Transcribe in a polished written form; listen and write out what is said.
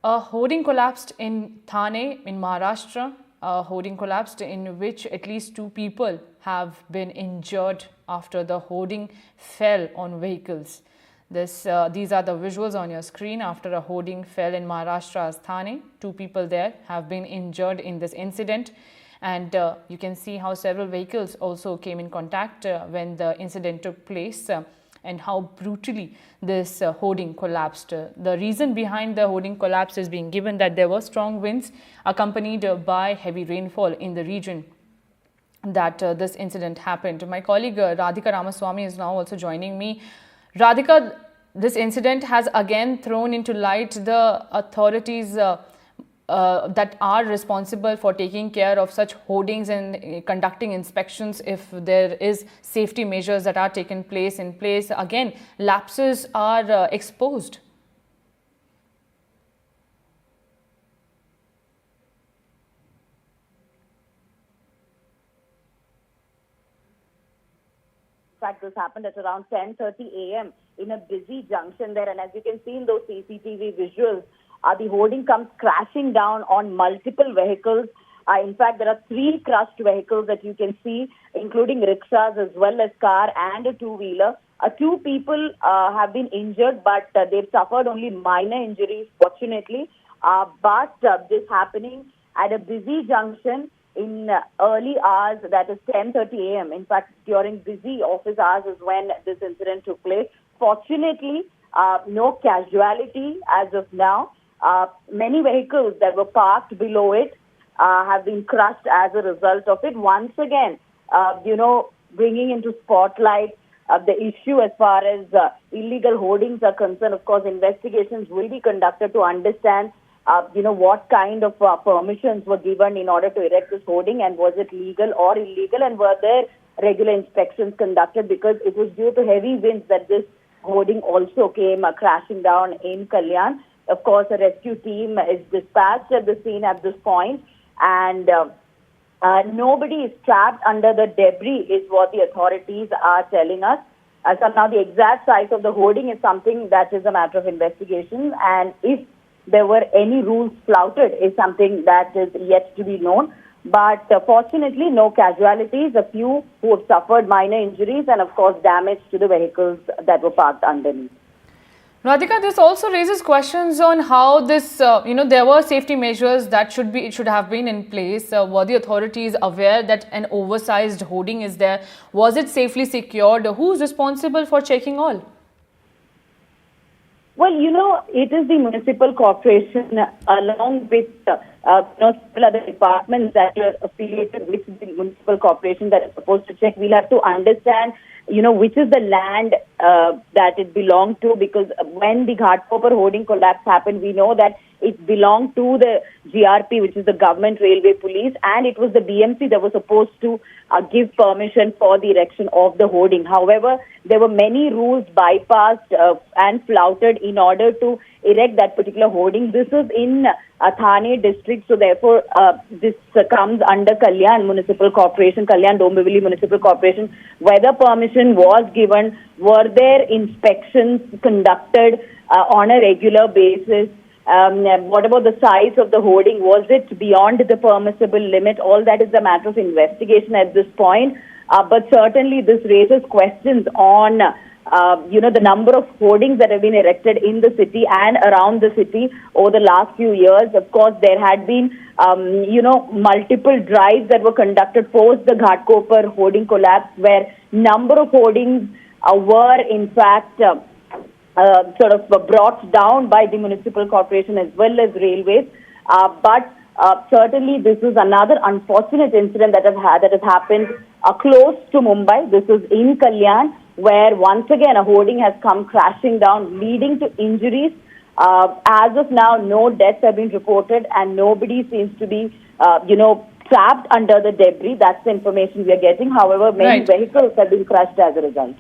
A hoarding collapsed in Thane in Maharashtra. A hoarding collapsed in which at least 2 people have been injured after the hoarding fell on vehicles. These are the visuals on your screen after a hoarding fell in Maharashtra's Thane. 2 people there have been injured in this incident. And you can see how several vehicles also came in contact when the incident took place. And how brutally this hoarding collapsed. The reason behind the hoarding collapse is being given that there were strong winds accompanied by heavy rainfall in the region that this incident happened. My colleague Radhika Ramaswamy is now also joining me. Radhika, this incident has again thrown into light the authorities that are responsible for taking care of such hoardings and conducting inspections if there is safety measures that are taken place in place. Again, lapses are exposed. In fact, this happened at around 10:30 a.m. in a busy junction there, and as you can see in those CCTV visuals, the hoarding comes crashing down on multiple vehicles. In fact, there are 3 crushed vehicles that you can see, including rickshaws as well as car and a 2-wheeler. 2 people have been injured, but they've suffered only minor injuries, fortunately. But this happening at a busy junction in early hours, that is 10:30 a.m. In fact, during busy office hours is when this incident took place. Fortunately, no casualty as of now. Many vehicles that were parked below it have been crushed as a result of it. Once again, bringing into spotlight the issue as far as illegal hoardings are concerned. Of course, investigations will be conducted to understand, what kind of permissions were given in order to erect this hoarding, and was it legal or illegal, and were there regular inspections conducted, because it was due to heavy winds that this hoarding also came crashing down in Kalyan. Of course, a rescue team is dispatched at the scene at this point, and nobody is trapped under the debris, is what the authorities are telling us. So now the exact size of the hoarding is something that is a matter of investigation, and if there were any rules flouted is something that is yet to be known. But fortunately, no casualties, a few who have suffered minor injuries, and of course damage to the vehicles that were parked underneath. Radhika, this also raises questions on how this, there were safety measures that should have been in place. Were the authorities aware that an oversized hoarding is there? Was it safely secured? Who's responsible for checking all? Well, it is the municipal corporation along with several other departments that are affiliated with the municipal corporation that is supposed to check. We'll have to understand, which is the land that it belonged to, because when the Ghatkopar hoarding collapse happened, we know that it belonged to the GRP, which is the Government Railway Police, and it was the BMC that was supposed to give permission for the erection of the hoarding. However, there were many rules bypassed and flouted in order to erect that particular hoarding. This is in Thane district, so therefore this comes under Kalyan Municipal Corporation, Kalyan Dombivili Municipal Corporation. Whether permission was given, were there inspections conducted on a regular basis? What about the size of the hoarding? Was it beyond the permissible limit? All that is a matter of investigation at this point. But certainly this raises questions on, the number of hoardings that have been erected in the city and around the city over the last few years. Of course, there had been, multiple drives that were conducted post the Ghatkopar hoarding collapse, where number of hoardings were in fact brought down by the municipal corporation as well as railways. But certainly this is another unfortunate incident that has happened close to Mumbai. This is in Kalyan, where once again a hoarding has come crashing down, leading to injuries. As of now, no deaths have been reported, and nobody seems to be, trapped under the debris. That's the information we are getting. However, many vehicles have been crushed as a result.